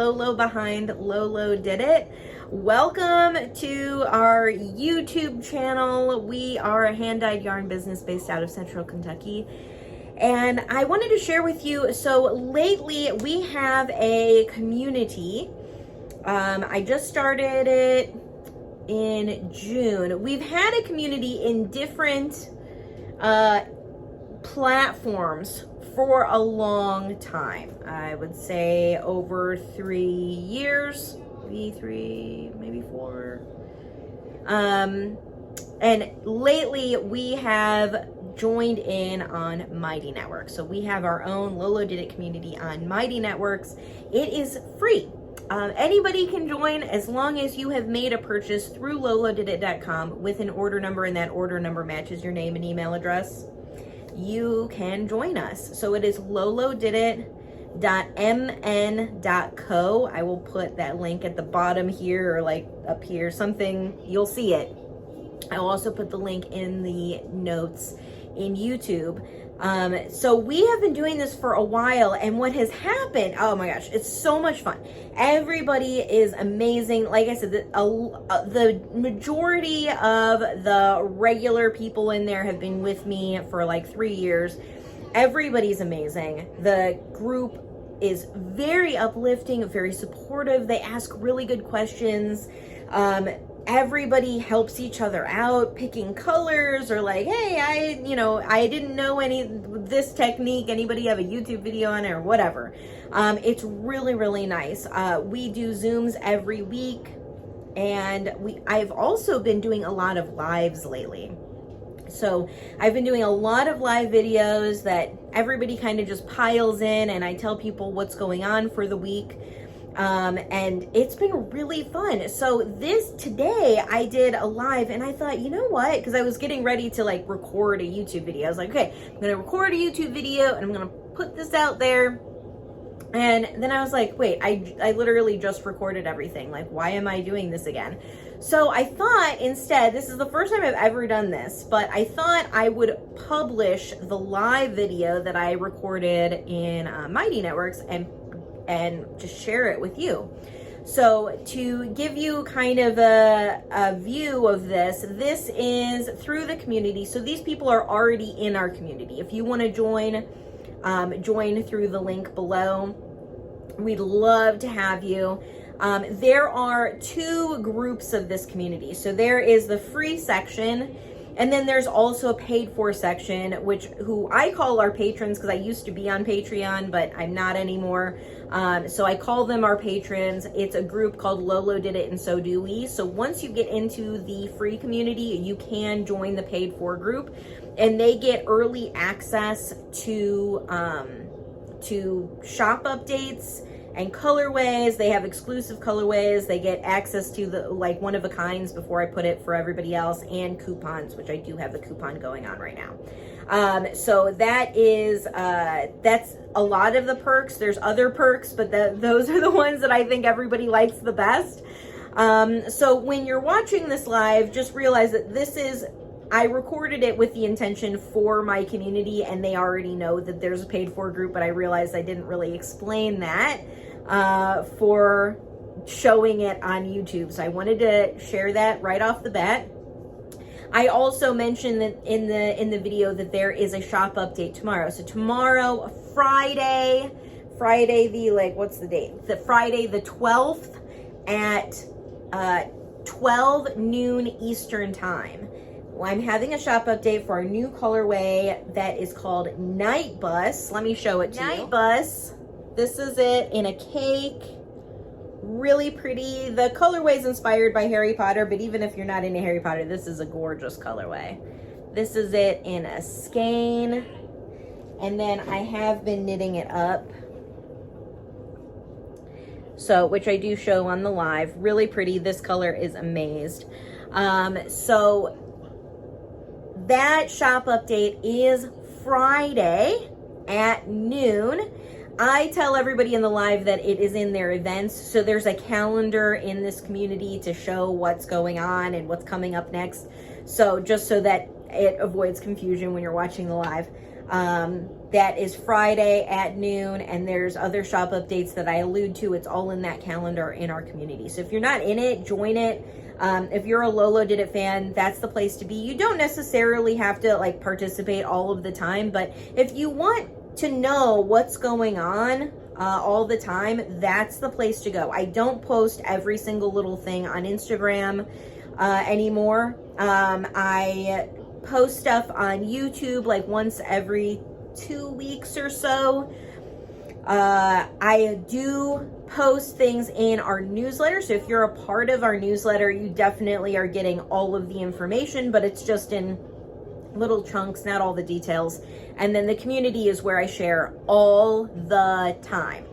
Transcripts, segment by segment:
Lolo behind lolodidit. Welcome to our YouTube channel. We are a hand-dyed yarn business based out of Central Kentucky. And I wanted to share with you, so lately we have a community. I just started it in June. We've had a community in different platforms for a long time. I would say over 3 years, maybe 4. And lately we have joined in on Mighty Networks. So we have our own lolodidit community on Mighty Networks. It is free. Anybody can join as long as you have made a purchase through lolodidit.com with an order number, and that order number matches your name and email address. You can join us. So it is lolodidit.mn.co. I will put that link at the bottom here, or like up here, something, you'll see it. I'll also put the link in the notes in YouTube. So we have been doing this for a while, and what has happened, oh my gosh, it's so much fun. Everybody is amazing. Like I said, the majority of the regular people in there have been with me for like 3 years. Everybody's amazing. The group is very uplifting, very supportive. They ask really good questions. Everybody helps each other out, picking colors, or like, hey, I didn't know this technique. Anybody have a YouTube video on it or whatever? It's really, really nice. We do Zooms every week, and I've also been doing a lot of lives lately. So I've been doing a lot of live videos that everybody kind of just piles in, and I tell people what's going on for the week. And it's been really fun. So today I did a live, and I thought, you know what? Because I was getting ready to like record a YouTube video. I was like, okay, I'm going to record a YouTube video and I'm going to put this out there. And then I was like, wait, I literally just recorded everything. Like, why am I doing this again? So I thought instead, this is the first time I've ever done this, but I thought I would publish the live video that I recorded in Mighty Networks and just share it with you. So to give you kind of a view of this is through the community. So these people are already in our community. If you want to join through the link below. We'd love to have you. There are 2 groups of this community. So there is the free section, and then there's also a paid for section, who I call our patrons, because I used to be on Patreon, but I'm not anymore. So I call them our patrons. It's a group called lolodidit, and so do we. So once you get into the free community, you can join the paid for group, and they get early access to shop updates and colorways. They have exclusive colorways. They get access to the one of a kinds before I put it for everybody else, and coupons, which I do have the coupon going on right now. So that's a lot of the perks. There's other perks, but those are the ones that I think everybody likes the best. So when you're watching this live, just realize that I recorded it with the intention for my community, and they already know that there's a paid for group, but I realized I didn't really explain that for showing it on YouTube. So I wanted to share that right off the bat. I also mentioned that in the video that there is a shop update tomorrow. So tomorrow, Friday the, what's the date? Friday the 12th at 12 noon Eastern time. I'm having a shop update for our new colorway that is called Night Bus. Let me show it to you. Night Bus. This is it in a cake. Really pretty. The colorway is inspired by Harry Potter, but even if you're not into Harry Potter, this is a gorgeous colorway. This is it in a skein. And then I have been knitting it up. So, which I do show on the live. Really pretty. This color is amazed. So that shop update is Friday at noon. I tell everybody in the live that it is in their events. So there's a calendar in this community to show what's going on and what's coming up next. So just so that it avoids confusion when you're watching the live. That is Friday at noon, and there's other shop updates that I allude to. It's all in that calendar in our community. So if you're not in it, join it. If you're a lolodidit fan, that's the place to be. You don't necessarily have to like participate all of the time, but if you want to know what's going on all the time, that's the place to go. I don't post every single little thing on Instagram anymore. I post stuff on YouTube like once every 2 weeks or so. I do post things in our newsletter, so if you're a part of our newsletter, you definitely are getting all of the information, but it's just in little chunks, not all the details. And then the community is where I share all the time,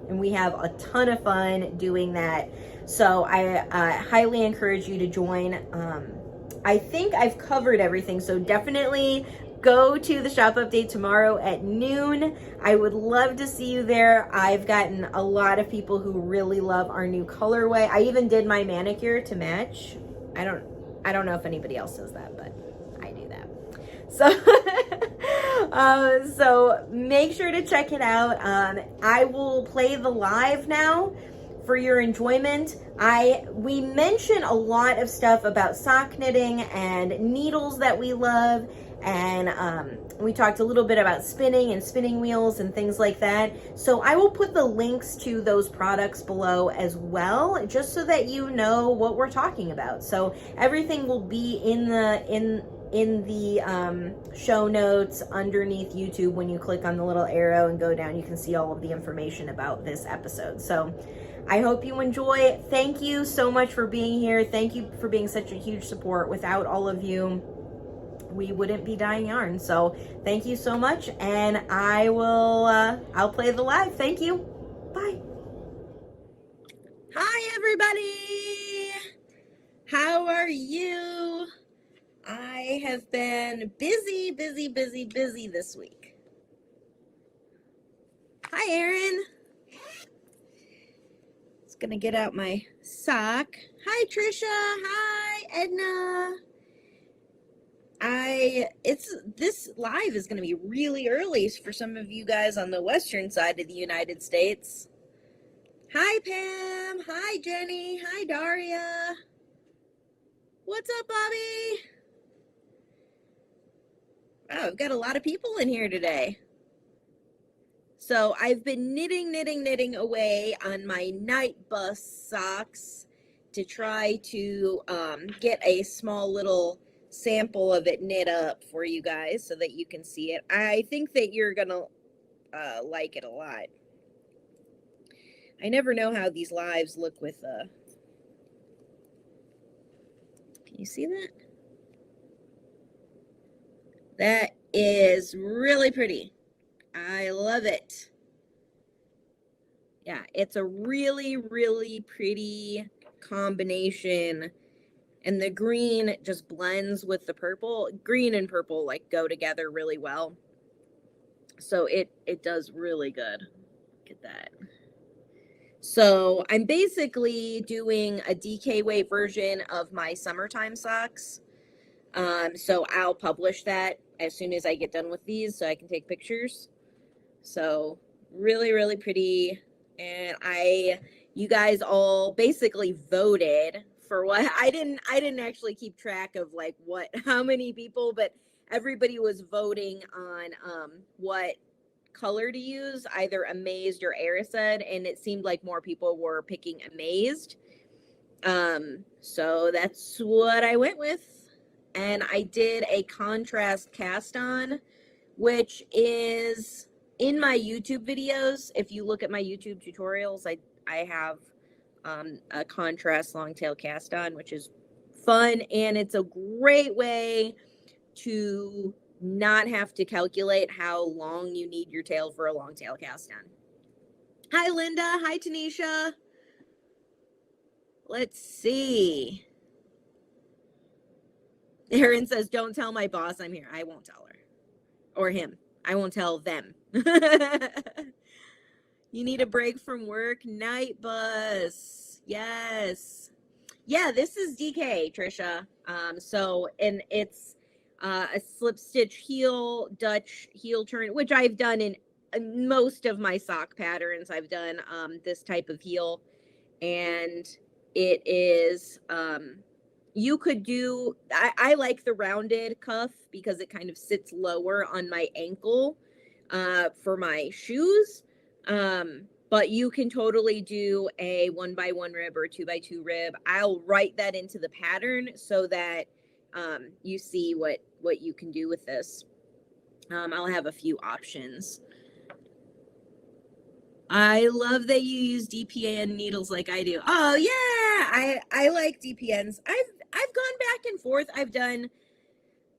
and we have a ton of fun doing that. So I highly encourage you to join. I think I've covered everything, so definitely go to the shop update tomorrow at noon. I would love to see you there. I've gotten a lot of people who really love our new colorway. I even did my manicure to match. I don't know if anybody else does that, but I do that. So, so make sure to check it out. I will play the live now for your enjoyment. We mention a lot of stuff about sock knitting and needles that we love, and we talked a little bit about spinning and spinning wheels and things like that. So I will put the links to those products below as well, just so that you know what we're talking about. So everything will be in the show notes underneath YouTube. When you click on the little arrow and go down, you can see all of the information about this episode. So I hope you enjoy. Thank you so much for being here. Thank you for being such a huge support. Without all of you, we wouldn't be Dyeing Yarn. So thank you so much, and I'll play the live. Thank you. Bye. Hi, everybody. How are you? I have been busy this week. Hi, Erin. Gonna get out my sock. Hi, Trisha. Hi, Edna. This live is gonna be really early for some of you guys on the western side of the United States. Hi, Pam. Hi, Jenny. Hi, Daria. What's up, Bobby? Oh, I've got a lot of people in here today. So I've been knitting away on my night bus socks to try to get a small little sample of it knit up for you guys so that you can see it. I think that you're gonna like it a lot. I never know how these lives look with can you see that? That is really pretty. I love it. Yeah, it's a really pretty combination, and the green just blends with the purple. Green and purple like go together really well, so it does really good. Look at that. So I'm basically doing a DK weight version of my summertime socks. So I'll publish that as soon as I get done with these so I can take pictures. So really pretty. And you guys all basically voted for what I didn't actually keep track of like how many people, but everybody was voting on what color to use, either Amazed or Aerosed, and it seemed like more people were picking Amazed. So that's what I went with. And I did a contrast cast on, which is in my YouTube videos. If you look at my YouTube tutorials, I have a contrast long tail cast on, which is fun, and it's a great way to not have to calculate how long you need your tail for a long tail cast on. Hi, Linda. Hi, Tanisha. Let's see. Erin says, don't tell my boss I'm here. I won't tell her. Or him. I won't tell them. You need a break from work? Night bus. Yes. Yeah, this is DK, Trisha. So, and it's a slip stitch heel, Dutch heel turn, which I've done in most of my sock patterns. I've done this type of heel, and it is, you could do, I like the rounded cuff because it kind of sits lower on my ankle for my shoes. But you can totally do a 1x1 rib or a 2x2 rib. I'll write that into the pattern so that you see what you can do with this. I'll have a few options. I love that you use DPN needles like I do. Oh yeah, I like DPNs. I've gone back and forth. I've done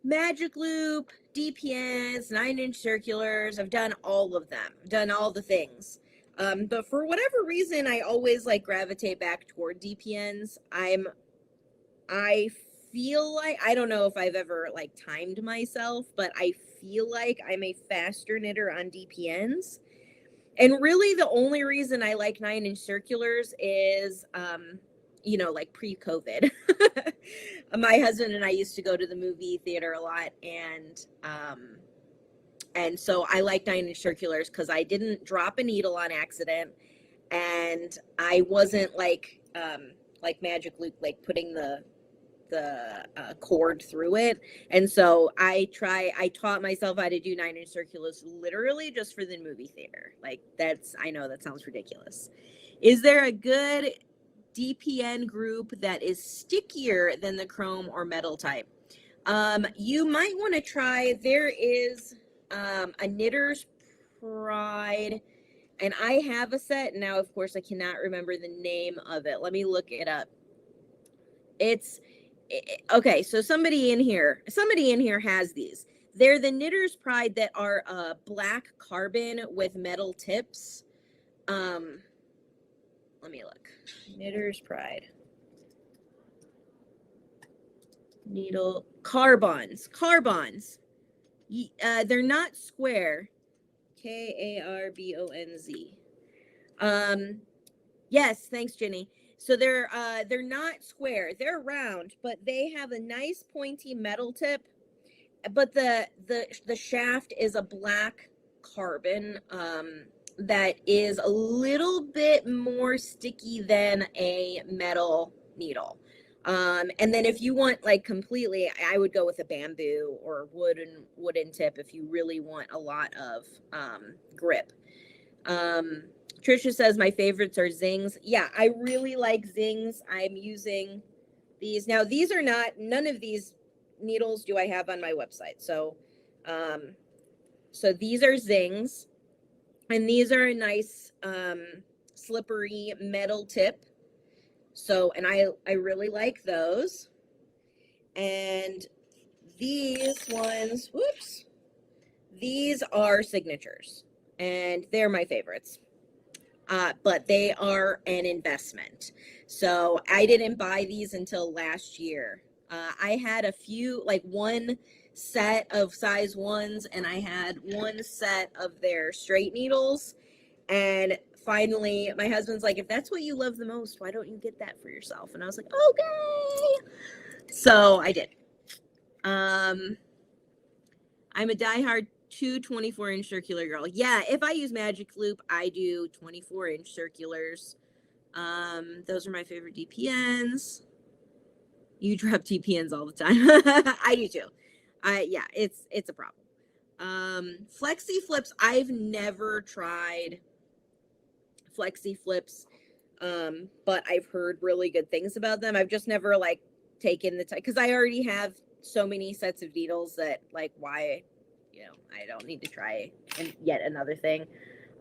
Magic Loop, DPNs, 9-inch circulars. I've done all of them. Done all the things. But for whatever reason, I always like gravitate back toward DPNs. I feel like, I don't know if I've ever like timed myself, but I feel like I'm a faster knitter on DPNs. And really the only reason I like 9-inch circulars is, you know, like pre-COVID. My husband and I used to go to the movie theater a lot, and so I like 9-inch circulars because I didn't drop a needle on accident, and I wasn't like Magic Loop, like putting the cord through it. And so I taught myself how to do 9-inch circulars literally just for the movie theater. Like I know that sounds ridiculous. Is there a good DPN group that is stickier than the chrome or metal type? You might want to try, there is a Knitter's Pride, and I have a set now. Of course, I cannot remember the name of it. Let me look it up. Okay, so somebody in here has these. They're the Knitter's Pride that are black carbon with metal tips. Let me look. Knitter's Pride. Needle Karbonz. They're not square. Karbonz. Yes, thanks, Jenny. So they're not square. They're round, but they have a nice pointy metal tip. But the shaft is a black carbon that is a little bit more sticky than a metal needle. And then if you want like completely, I would go with a bamboo or wooden tip if you really want a lot of grip. Trisha says my favorites are Zings. Yeah, I really like Zings. I'm using these. Now, these are not, none of these needles do I have on my website. So, so these are Zings, and these are a nice slippery metal tip. So, and I really like those. And these ones, whoops, these are signatures, and they're my favorites. But they are an investment. So I didn't buy these until last year. I had a few, like one set of size 1s, and I had one set of their straight needles. And finally, my husband's like, if that's what you love the most, why don't you get that for yourself? And I was like, okay. So I did. I'm a diehard 24-inch circular girl. Yeah, if I use Magic Loop, I do 24-inch circulars. Those are my favorite DPNs. You drop DPNs all the time. I do too. Yeah, it's a problem. Flexi flips, I've never tried flexi flips, but I've heard really good things about them. I've just never like taken the time because I already have so many sets of needles that like why, you know, I don't need to try yet another thing.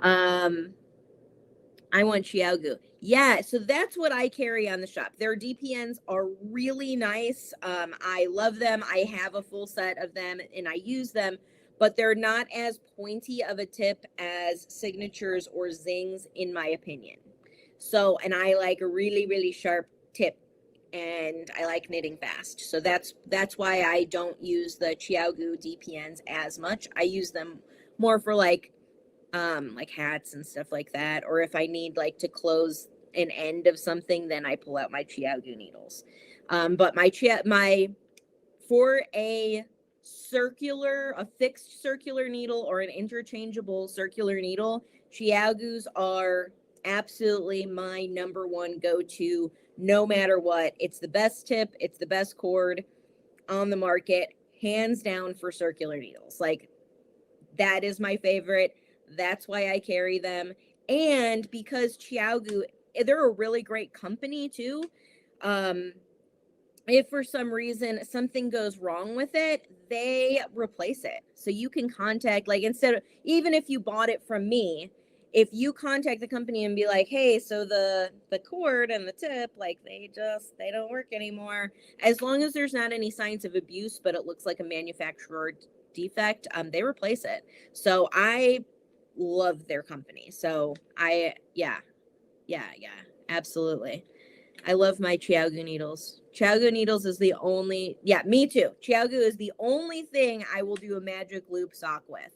I want Chiaogu. Yeah, so that's what I carry on the shop. Their DPNs are really nice. I love them. I have a full set of them and I use them, but they're not as pointy of a tip as signatures or Zings, in my opinion. So, and I like a really, really sharp tip, and I like knitting fast. So that's why I don't use the Chiaogu DPNs as much. I use them more for like hats and stuff like that, or if I need like to close an end of something, then I pull out my Chiaogu needles. But for a a fixed circular needle or an interchangeable circular needle, Chiaogus are absolutely my number one go-to no matter what. It's the best tip, it's the best cord on the market, hands down for circular needles. Like, that is my favorite. That's why I carry them. And because Chiaogu, they're a really great company too. If for some reason something goes wrong with it, they replace it. So you can contact, like, instead of, even if you bought it from me, if you contact the company and be like, hey, so the cord and the tip, like, they don't work anymore. As long as there's not any signs of abuse, but it looks like a manufacturer defect, they replace it. So I love their company. So yeah, absolutely. I love my Chiaogu needles. Chiaogu needles is the only, yeah, me too. Chiaogu is the only thing I will do a magic loop sock with.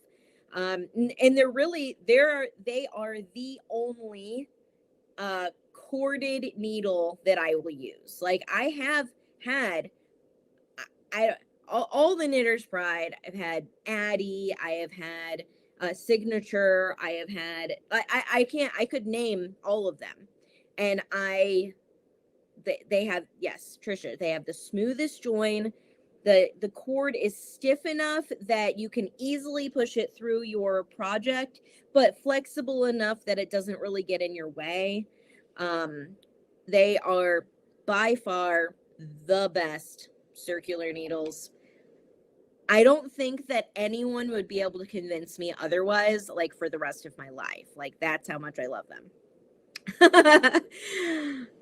And they are the only corded needle that I will use. Like, I have had, all the Knitter's Pride. I've had Addie. I have had Signature. I have had, I could name all of them. And they have, yes, Trisha, they have the smoothest join. The cord is stiff enough that you can easily push it through your project, but flexible enough that it doesn't really get in your way. They are by far the best circular needles. I don't think that anyone would be able to convince me otherwise, like, for the rest of my life. Like, that's how much I love them.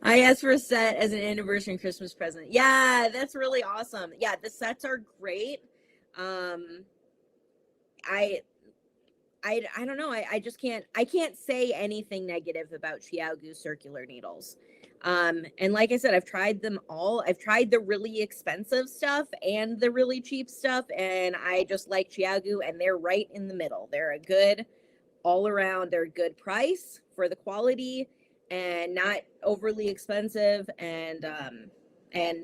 I asked for a set as an anniversary and Christmas present. Yeah, that's really awesome. Yeah, the sets are great. I don't know. I just can't say anything negative about Chiaogu circular needles. And like I said, I've tried them all. I've tried the really expensive stuff and the really cheap stuff, and I just like Chiaogu, and they're right in the middle. They're a good all around. They're a good price for the quality and not overly expensive, and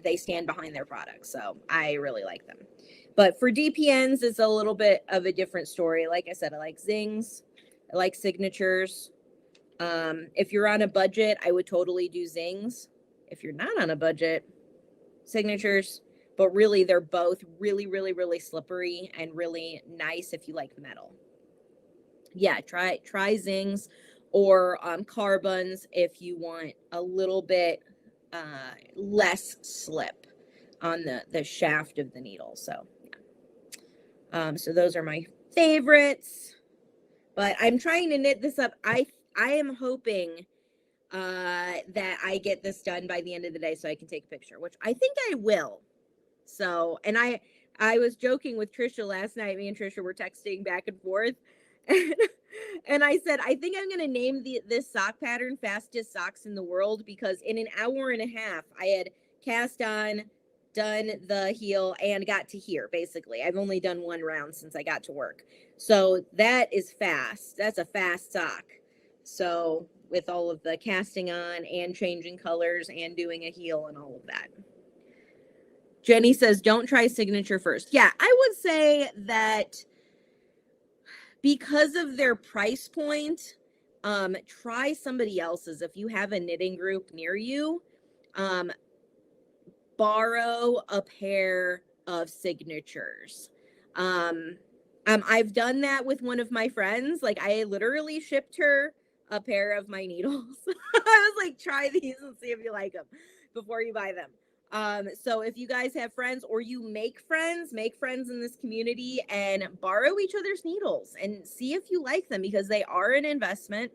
they stand behind their products. So I really like them. But for DPNs, it's a little bit of a different story. Like I said, I like Zings. I like Signatures. If you're on a budget, I would totally do Zings. If you're not on a budget, Signatures. But really, they're both really, really, really slippery and really nice if you like metal. Yeah, try Zings or Karbonz if you want a little bit less slip on the shaft of the needle. So yeah. So those are my favorites. But I'm trying to knit this up. I am hoping that I get this done by the end of the day so I can take a picture, which I think I will. So, and I was joking with Trisha last night. Me and Trisha were texting back and forth. And I said, I think I'm going to name this sock pattern Fastest Socks in the World, because in an hour and a half, I had cast on, done the heel, and got to here, basically. I've only done one round since I got to work. So that is fast. That's a fast sock. So with all of the casting on and changing colors and doing a heel and all of that. Jenny says, don't try Signature first. Yeah, I would say that because of their price point, try somebody else's. If you have a knitting group near you, borrow a pair of Signatures. I've done that with one of my friends. Like, I literally shipped her a pair of my needles. I was like, try these and see if you like them before you buy them. So if you guys have friends, or you make friends in this community, and borrow each other's needles and see if you like them, because they are an investment.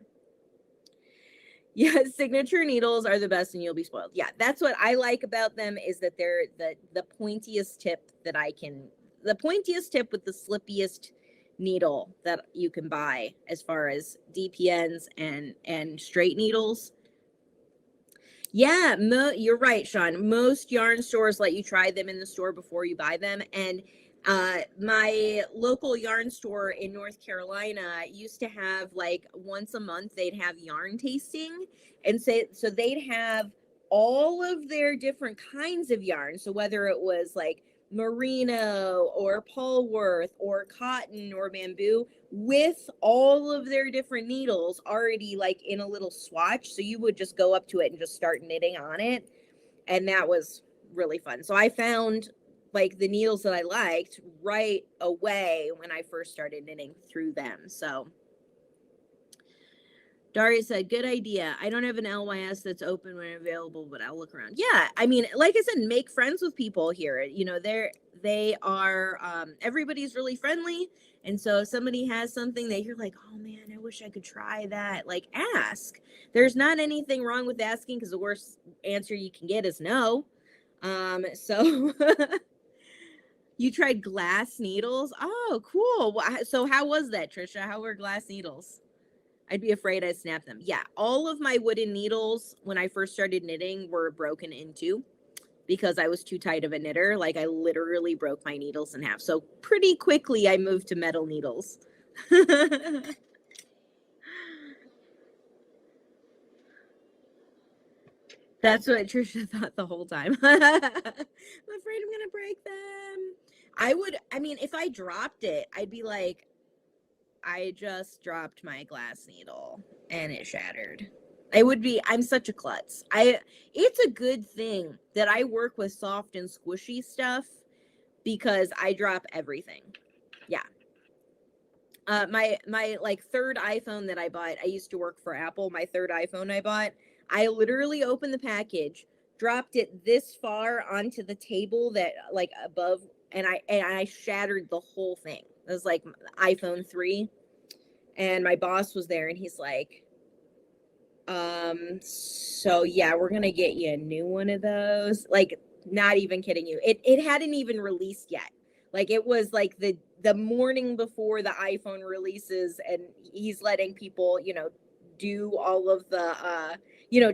Yeah, Signature needles are the best and you'll be spoiled. Yeah, that's what I like about them, is that they're the pointiest tip that the pointiest tip with the slippiest needle that you can buy as far as DPNs and straight needles. Yeah, you're right, Sean. Most yarn stores let you try them in the store before you buy them. And my local yarn store in North Carolina used to have, like, once a month, they'd have yarn tasting. And so they'd have all of their different kinds of yarn. So whether it was like merino or Polworth or cotton or bamboo with all of their different needles already like in a little swatch. So you would just go up to it and just start knitting on it. And that was really fun. So I found like the needles that I liked right away when I first started knitting through them. So Daria said, good idea. I don't have an LYS that's open when available, but I'll look around. Yeah, I mean, like I said, make friends with people here. You know, they are everybody's really friendly. And so if somebody has something that you're like, oh man, I wish I could try that, like ask. There's not anything wrong with asking because the worst answer you can get is no. So you tried glass needles? Oh, cool. So how was that, Trisha? How were glass needles? I'd be afraid I'd snap them. Yeah, all of my wooden needles when I first started knitting were broken into because I was too tight of a knitter. Like I literally broke my needles in half. So pretty quickly I moved to metal needles. That's what Trisha thought the whole time. I'm afraid I'm gonna break them. I mean, if I dropped it, I'd be like, I just dropped my glass needle and it shattered. I'm such a klutz. It's a good thing that I work with soft and squishy stuff because I drop everything. Yeah. My like third iPhone that I bought, I used to work for Apple. My third iPhone I bought, I literally opened the package, dropped it this far onto the table that like above, and I shattered the whole thing. It was like iPhone 3. And my boss was there and he's like, so yeah, we're gonna get you a new one of those. Like, not even kidding you. It hadn't even released yet. Like it was like the morning before the iPhone releases, and he's letting people, you know, do all of the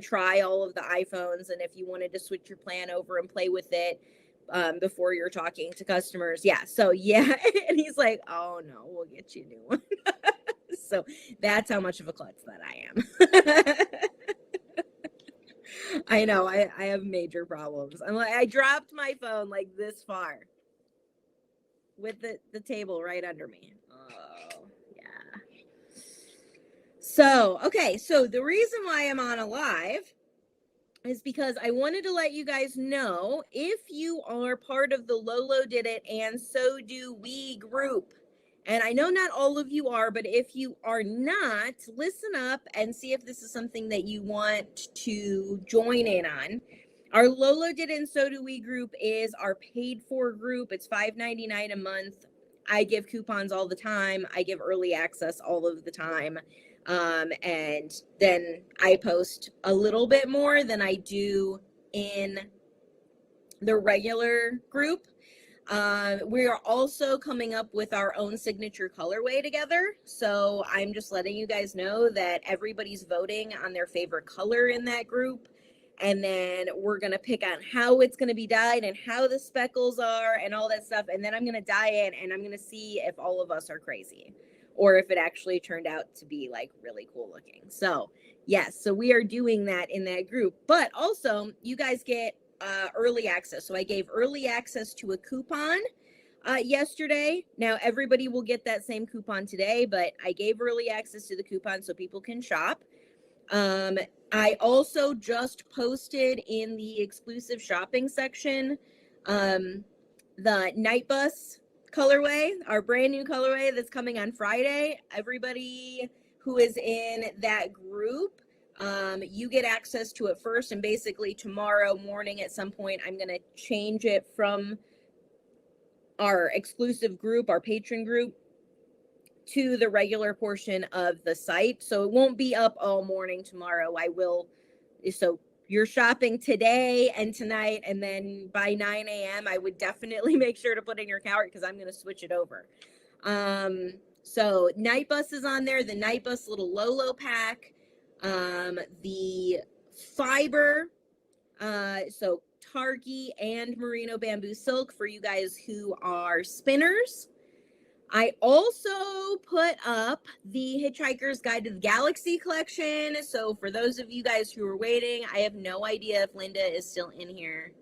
try all of the iPhones, and if you wanted to switch your plan over and play with it before you're talking to customers. Yeah. So yeah. And he's like, oh no, we'll get you a new one. So that's how much of a klutz that I am. I know I have major problems. I'm like, I dropped my phone like this far with the table right under me. Oh yeah. So, okay. So the reason why I'm on a live is because I wanted to let you guys know if you are part of the lolodidit and so do we group. And I know not all of you are, but if you are not, listen up and see if this is something that you want to join in on. Our lolodidit and so do we group is our paid for group. It's $5.99 a month. I give coupons all the time. I give early access all of the time. And then I post a little bit more than I do in the regular group. We are also coming up with our own signature colorway together. So I'm just letting you guys know that everybody's voting on their favorite color in that group. And then we're going to pick on how it's going to be dyed and how the speckles are and all that stuff. And then I'm going to dye it and I'm going to see if all of us are crazy or if it actually turned out to be like really cool looking. So yes, so we are doing that in that group, but also you guys get early access. So I gave early access to a coupon yesterday. Now everybody will get that same coupon today, but I gave early access to the coupon so people can shop. I also just posted in the exclusive shopping section the Night Bus colorway, our brand new colorway that's coming on Friday. Everybody who is in that group, you get access to it first, and basically tomorrow morning at some point I'm going to change it from our exclusive group, our patron group, to the regular portion of the site. So it won't be up all morning tomorrow. I will. So you're shopping today and tonight, and then by 9 a.m. I would definitely make sure to put in your cart because I'm going to switch it over. So Night Bus is on there, the Night Bus little Lolo pack, the fiber, so Targi and merino bamboo silk for you guys who are spinners. I also put up the Hitchhiker's Guide to the Galaxy collection. So for those of you guys who are waiting, I have no idea if Linda is still in here.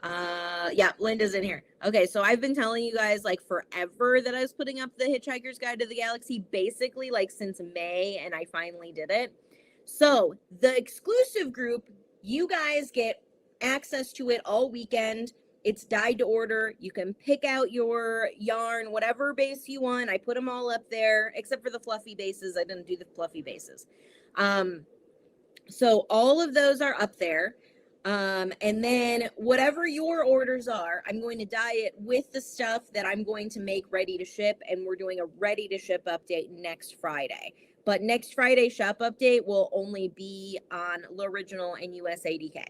Yeah, Linda's in here. Okay, so I've been telling you guys like forever that I was putting up the Hitchhiker's Guide to the Galaxy, basically like since May, and I finally did it. So the exclusive group, you guys get access to it all weekend. It's dyed to order. You can pick out your yarn, whatever base you want. I put them all up there, except for the fluffy bases. I didn't do the fluffy bases. So all of those are up there. And then whatever your orders are, I'm going to dye it with the stuff that I'm going to make ready to ship. And we're doing a ready to ship update next Friday. But next Friday's shop update will only be on L'Original and USADK.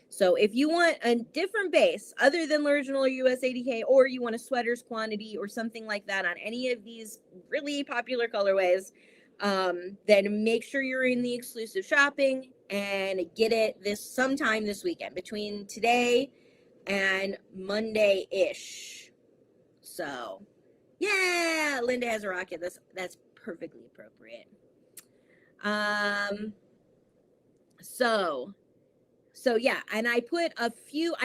So if you want a different base other than L'Original or USADK, or you want a sweaters quantity or something like that on any of these really popular colorways, then make sure you're in the exclusive shopping and get it sometime this weekend, between today and Monday-ish. So, yeah, Linda has a rocket. That's perfectly appropriate. So yeah, and I put I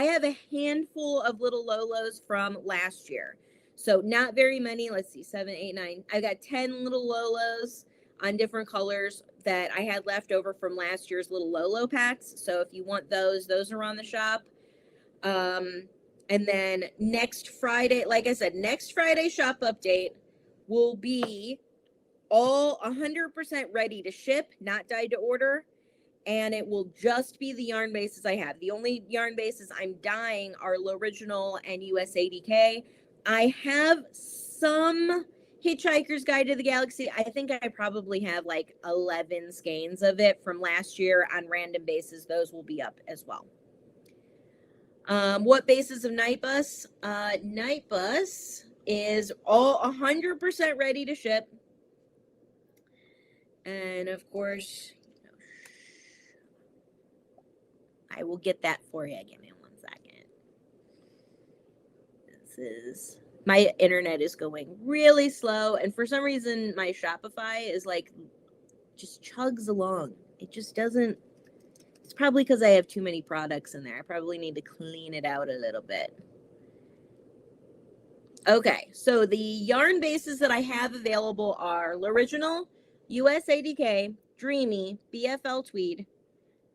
have a handful of little Lolos from last year. So not very many. Let's see, 7, 8, 9. I got 10 little Lolos on different colors that I had left over from last year's little Lolo packs. So if you want those are on the shop. And then next Friday, like I said, next Friday shop update will be all 100% ready to ship, not dyed to order. And it will just be the yarn bases I have. The only yarn bases I'm dyeing are L'Original and USADK. I have some Hitchhiker's Guide to the Galaxy. I think I probably have like 11 skeins of it from last year on random bases. Those will be up as well. What bases of Night Bus? Night Bus is all 100% ready to ship. And of course, I will get that for you. Give me 1 second. My internet is going really slow. And for some reason, my Shopify is like, just chugs along. It just doesn't. It's probably because I have too many products in there. I probably need to clean it out a little bit. Okay, so the yarn bases that I have available are L'Original, USADK, Dreamy, BFL Tweed,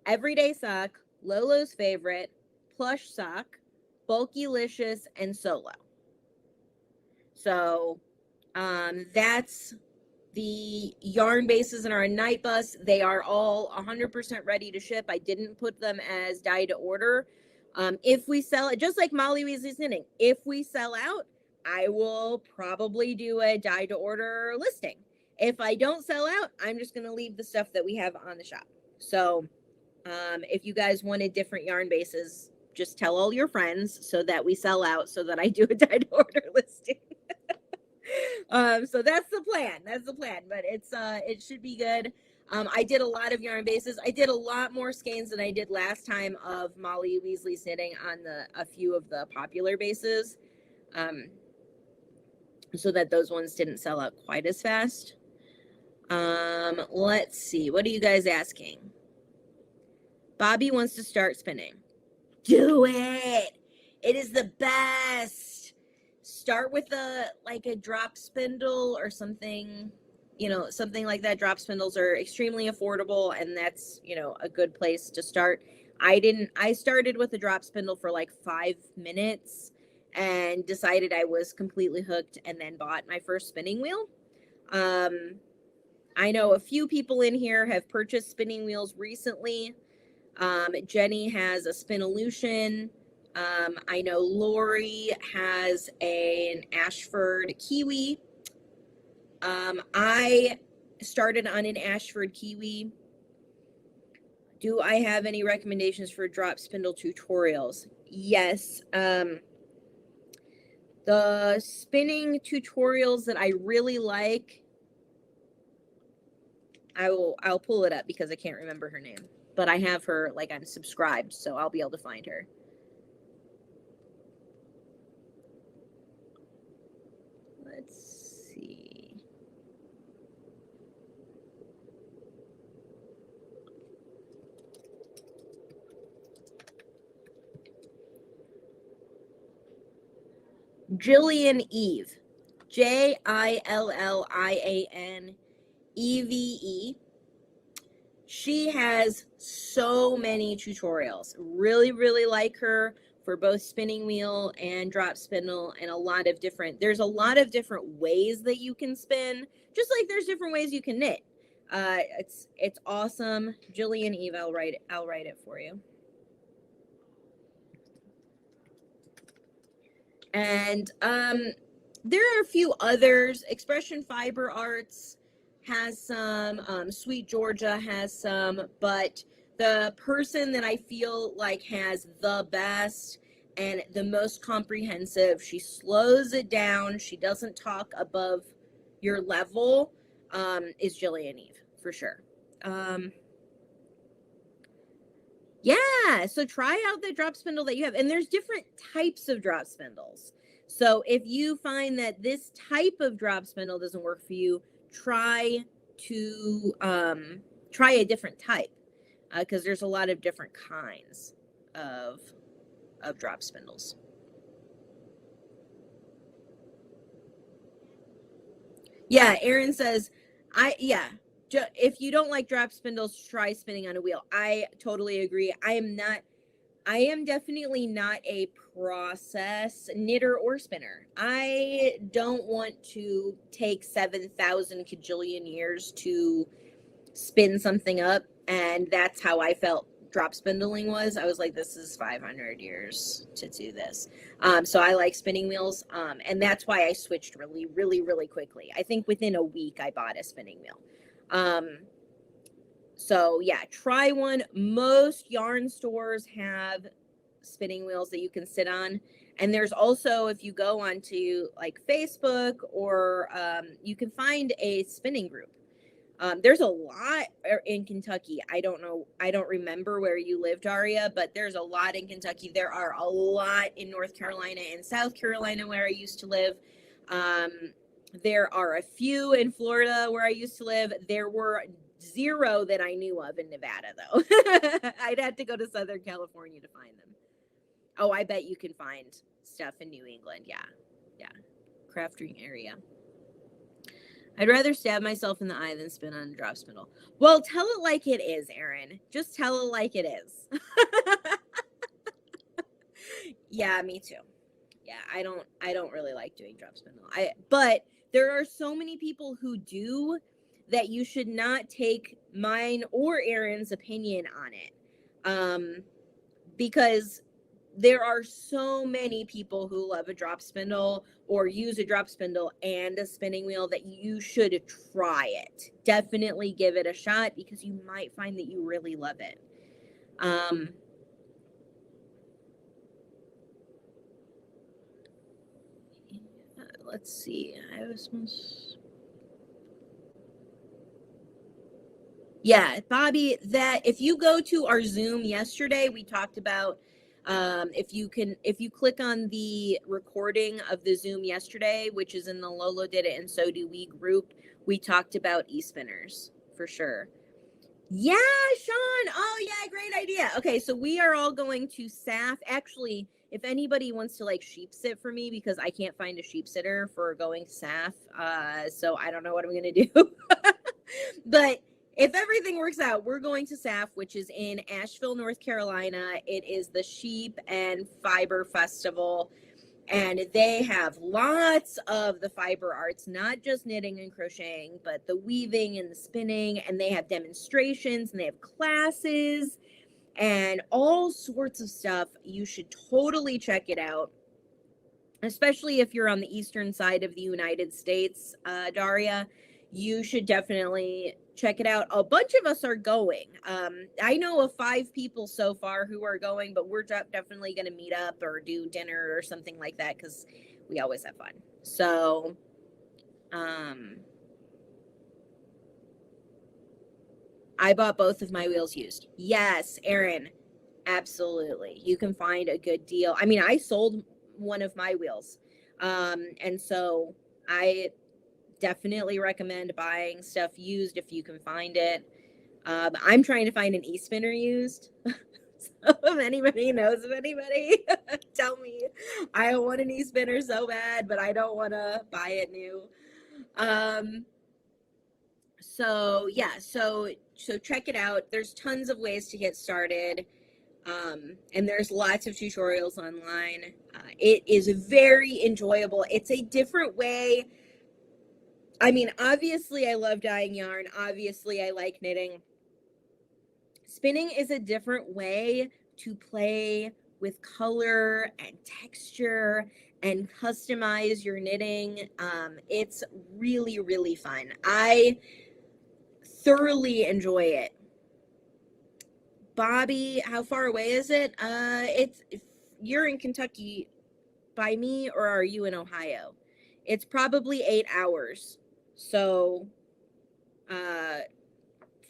Everyday Sock, Lolo's Favorite, Plush Sock, Bulkylicious, and Solo. So that's the yarn bases in our Night Bus. They are all 100% ready to ship. I didn't put them as dye to order. If we sell it, just like Molly Weasley's Knitting, if we sell out, I will probably do a dye to order listing. If I don't sell out, I'm just going to leave the stuff that we have on the shop. So if you guys wanted different yarn bases, just tell all your friends so that we sell out, so that I do a dye to order listing. So that's the plan. But it should be good. I did a lot of yarn bases. I did a lot more skeins than I did last time of Molly Weasley's Knitting on a few of the popular bases, so that those ones didn't sell out quite as fast. Let's see. What are you guys asking? Bobby wants to start spinning. Do it. It is the best. Start with a drop spindle or something, something like that. Drop spindles are extremely affordable, and that's, a good place to start. I started with a drop spindle for like 5 minutes and decided I was completely hooked, and then bought my first spinning wheel. I know a few people in here have purchased spinning wheels recently. Jenny has a Spinolution. I know Lori has an Ashford Kiwi. I started on an Ashford Kiwi. Do I have any recommendations for drop spindle tutorials? Yes. The spinning tutorials that I really like, I'll pull it up because I can't remember her name, but I have her I'm subscribed, so I'll be able to find her. Let's see. Jillian Eve, JillianEve. She has so many tutorials. Really, really like her for both spinning wheel and drop spindle, and there's a lot of different ways that you can spin, just like there's different ways you can knit. It's awesome. Jillian Eve, I'll write it for you. And there are a few others. Expression Fiber Arts has some, Sweet Georgia has some, but the person that I feel like has the best and the most comprehensive, she slows it down, she doesn't talk above your level, is Jillian Eve, for sure. Yeah, so try out the drop spindle that you have. And there's different types of drop spindles. So if you find that this type of drop spindle doesn't work for you, try a different type, because there's a lot of different kinds of drop spindles. Yeah, Aaron says, if you don't like drop spindles, try spinning on a wheel. I totally agree. I am definitely not a process knitter or spinner. I don't want to take 7,000 kajillion years to spin something up, and that's how I felt drop spindling was. I was like, this is 500 years to do this. So I like spinning wheels, and that's why I switched really, really, really quickly. I think within a week I bought a spinning wheel. So yeah, try one. Most yarn stores have spinning wheels that you can sit on. And there's also, if you go onto like Facebook, or you can find a spinning group. There's a lot in Kentucky. I don't remember where you live, Daria, but there's a lot in Kentucky. There are a lot in North Carolina and South Carolina, where I used to live. There are a few in Florida where I used to live. There were 0 that I knew of in Nevada, though. I'd have to go to Southern California to find them. Oh, I bet you can find stuff in New England. Yeah. Crafting area. I'd rather stab myself in the eye than spin on a drop spindle. Well, tell it like it is, Aaron. Just tell it like it is. Yeah, me too. Yeah, I don't really like doing drop spindle. But there are so many people who do that you should not take mine or Aaron's opinion on it. Because there are so many people who love a drop spindle or use a drop spindle and a spinning wheel that you should try it. Definitely give it a shot, because you might find that you really love it. Let's see. Yeah, Bobby, that if you go to our Zoom yesterday, we talked about, if you click on the recording of the Zoom yesterday, which is in the lolodidit and so do we group, we talked about e-spinners for sure. Yeah, Sean. Oh yeah, great idea. Okay, so we are all going to SAF. Actually, if anybody wants to like sheep sit for me, because I can't find a sheep sitter for going to SAF, so I don't know what I'm gonna do. But if everything works out, we're going to SAF, which is in Asheville, North Carolina. It is the Sheep and Fiber Festival, and they have lots of the fiber arts, not just knitting and crocheting, but the weaving and the spinning, and they have demonstrations and they have classes and all sorts of stuff. You should totally check it out, especially if you're on the eastern side of the United States, Daria. You should definitely check it out. A bunch of us are going. I know of 5 people so far who are going, but we're definitely going to meet up or do dinner or something like that, because we always have fun. So, I bought both of my wheels used. Yes, Aaron, absolutely. You can find a good deal. I mean, I sold one of my wheels. And so I definitely recommend buying stuff used if you can find it. I'm trying to find an e-spinner used. So if anybody knows of anybody, tell me. I want a knee spinner so bad, but I don't want to buy it new. So yeah, so check it out. There's tons of ways to get started. And there's lots of tutorials online. It is very enjoyable. It's a different way. I mean, obviously I love dyeing yarn. Obviously I like knitting. Spinning is a different way to play with color and texture and customize your knitting. It's really, really fun. I thoroughly enjoy it. Bobby, how far away is it? You're in Kentucky by me, or are you in Ohio? It's probably 8 hours. So,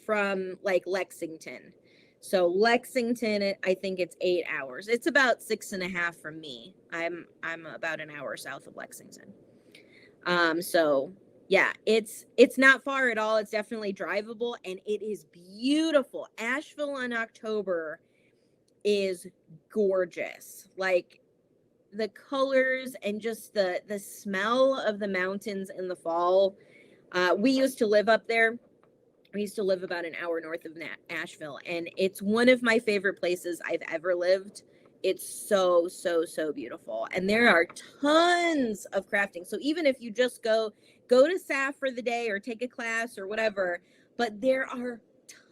from like Lexington. So Lexington, I think it's 8 hours. It's about 6.5 from me. I'm about an hour south of Lexington. So yeah, it's not far at all. It's definitely drivable, and it is beautiful. Asheville in October is gorgeous. Like the colors and just the smell of the mountains in the fall. We used to live up there. We used to live about an hour north of Asheville, and it's one of my favorite places I've ever lived. It's so, so, so beautiful. And there are tons of crafting. So even if you just go to SAF for the day or take a class or whatever, but there are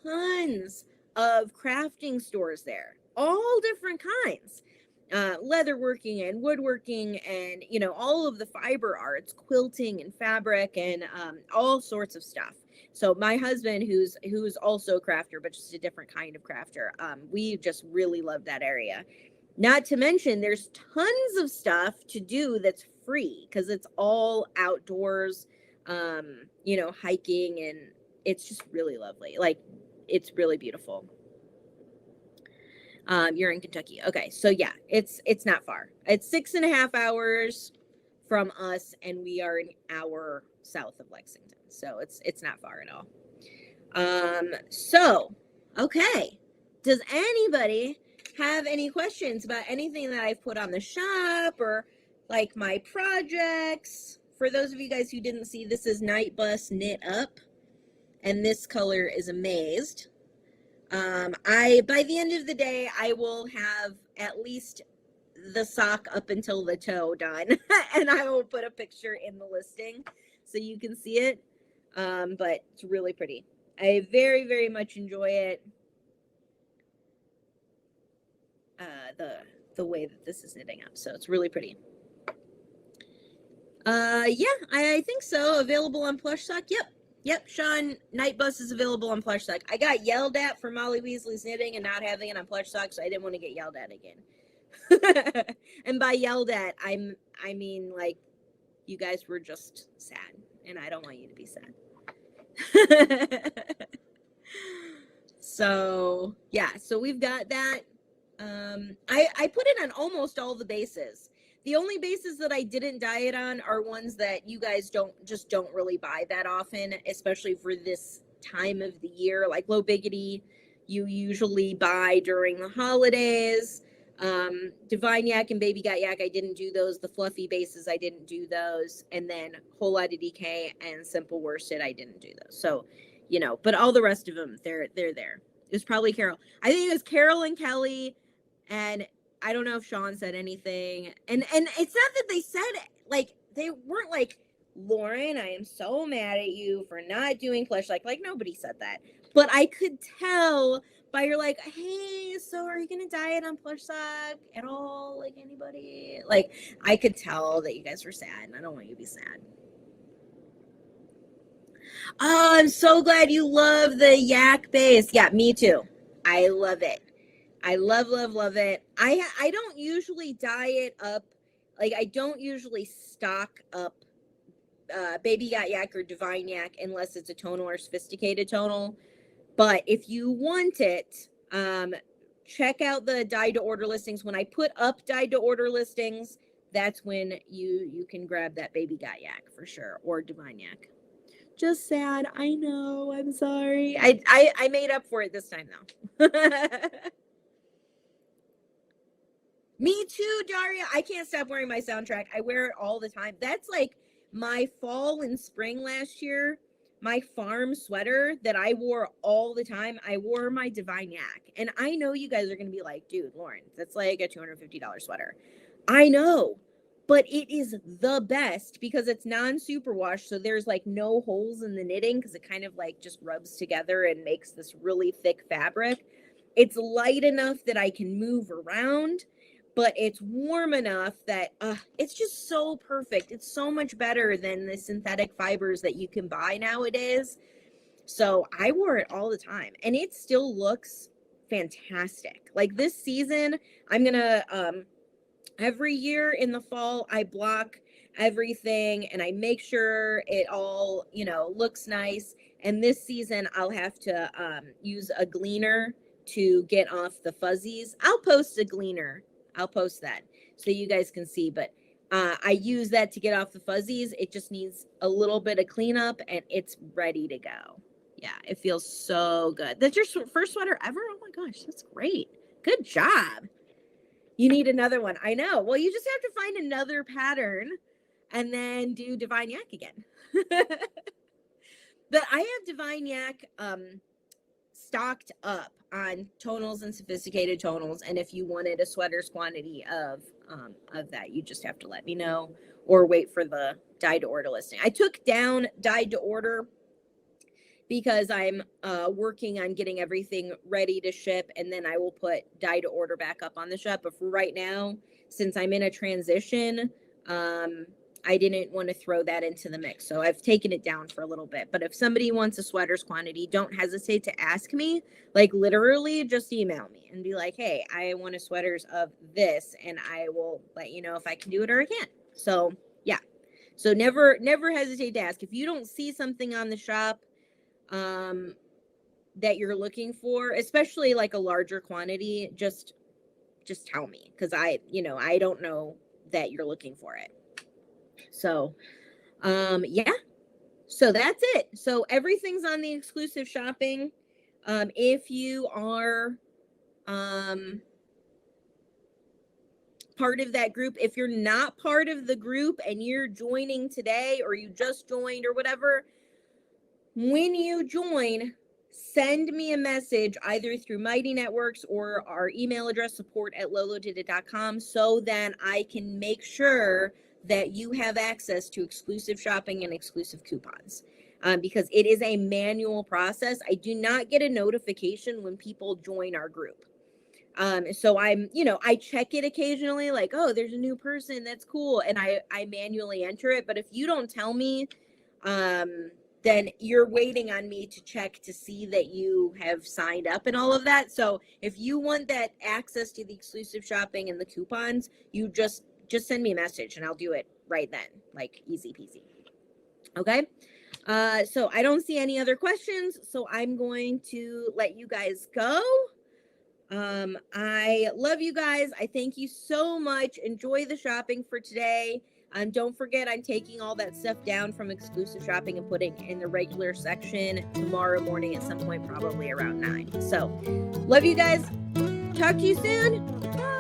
tons of crafting stores there, all different kinds. Leatherworking and woodworking and, you know, all of the fiber arts, quilting and fabric and all sorts of stuff. So my husband, who's also a crafter, but just a different kind of crafter, we just really love that area. Not to mention, there's tons of stuff to do that's free because it's all outdoors, you know, hiking, and it's just really lovely. Like, it's really beautiful. You're in Kentucky. Okay, so yeah, it's not far. It's 6.5 hours from us, and we are an hour south of Lexington. So it's not far at all. So, okay. Does anybody have any questions about anything that I've put on the shop or like my projects? For those of you guys who didn't see, this is Night Bus Knit Up, and this color is Amazed. By the end of the day, I will have at least the sock up until the toe done, and I will put a picture in the listing so you can see it. But it's really pretty. I very, very much enjoy it. The way that this is knitting up, so it's really pretty. Yeah, I think so. Available on Plush Sock. Yep, Sean, Night Bus is available on Plush Sock. I got yelled at for Molly Weasley's knitting and not having it on Plush Sock, so I didn't want to get yelled at again. And by yelled at, I mean, like, you guys were just sad, and I don't want you to be sad. So, yeah, so we've got that. I put it on almost all the bases. The only bases that I didn't dye it on are ones that you guys don't really buy that often, especially for this time of the year. Like Low Biggity, you usually buy during the holidays. Divine Yak and Baby Got Yak, I didn't do those. The fluffy bases, I didn't do those. And then Whole Lotta DK and Simple Worsted, I didn't do those. So, you know, but all the rest of them, they're there. It was probably Carol. I think it was Carol and Kelly, and I don't know if Sean said anything. And it's not that they said, like, they weren't like, Lauren, I am so mad at you for not doing Plush. Like nobody said that. But I could tell by your like, hey, so are you going to dye it on Plush Sock at all? Like, anybody? Like, I could tell that you guys were sad, and I don't want you to be sad. Oh, I'm so glad you love the yak base. Yeah, me too. I love it. I love it. I don't usually dye it up. Like, I don't usually stock up Baby Got Yak or Divine Yak unless it's a tonal or sophisticated tonal. But if you want it, check out the dyed to order listings. When I put up dyed to order listings, that's when you can grab that Baby Got Yak for sure, or Divine Yak. Just sad. I know. I'm sorry. I made up for it this time though. Me too, Daria. I can't stop wearing my soundtrack. I wear it all the time. That's like my fall and spring last year. My farm sweater that I wore all the time. I wore my Divine Yak. And I know you guys are going to be like, dude, Lauren, that's like a $250 sweater. I know, but it is the best because it's non-superwash. So there's like no holes in the knitting because it kind of like just rubs together and makes this really thick fabric. It's light enough that I can move around, but it's warm enough that it's just so perfect. It's so much better than the synthetic fibers that you can buy nowadays. So I wore it all the time and it still looks fantastic. Like this season, I'm going to, every year in the fall, I block everything and I make sure it all, you know, looks nice. And this season I'll have to use a Gleaner to get off the fuzzies. I'll post a Gleaner. I'll post that so you guys can see, but I use that to get off the fuzzies. It just needs a little bit of cleanup and it's ready to go. Yeah, it feels so good. That's your first sweater ever? Oh my gosh, that's great. Good job. You need another one. I know. Well, you just have to find another pattern and then do Divine Yak again. But I have Divine Yak stocked up on tonals and sophisticated tonals, and if you wanted a sweater's quantity of that, you just have to let me know or wait for the dyed to order listing. I took down dyed to order because I'm working on getting everything ready to ship, and then I will put dyed to order back up on the shop. But for right now, since I'm in a transition, I didn't want to throw that into the mix. So I've taken it down for a little bit. But if somebody wants a sweater's quantity, don't hesitate to ask me. Like literally just email me and be like, hey, I want a sweaters of this. And I will let you know if I can do it or I can't. So yeah. So never hesitate to ask. If you don't see something on the shop that you're looking for, especially like a larger quantity, just tell me. Cause I don't know that you're looking for it. So, yeah, so that's it. So everything's on the exclusive shopping. If you are, part of that group, if you're not part of the group and you're joining today, or you just joined or whatever, when you join, send me a message either through Mighty Networks or our email address, support@lolodidit.com, so that I can make sure that you have access to exclusive shopping and exclusive coupons, because it is a manual process. I do not get a notification when people join our group. So I check it occasionally, like, oh, there's a new person, that's cool, and I manually enter it. But if you don't tell me, then you're waiting on me to check to see that you have signed up and all of that. So if you want that access to the exclusive shopping and the coupons, you just send me a message and I'll do it right then, like easy peasy. Okay. So I don't see any other questions, so I'm going to let you guys go. I love you guys. I thank you so much. Enjoy the shopping for today. Don't forget, I'm taking all that stuff down from exclusive shopping and putting in the regular section tomorrow morning at some point, probably around 9. So love you guys. Talk to you soon. Bye.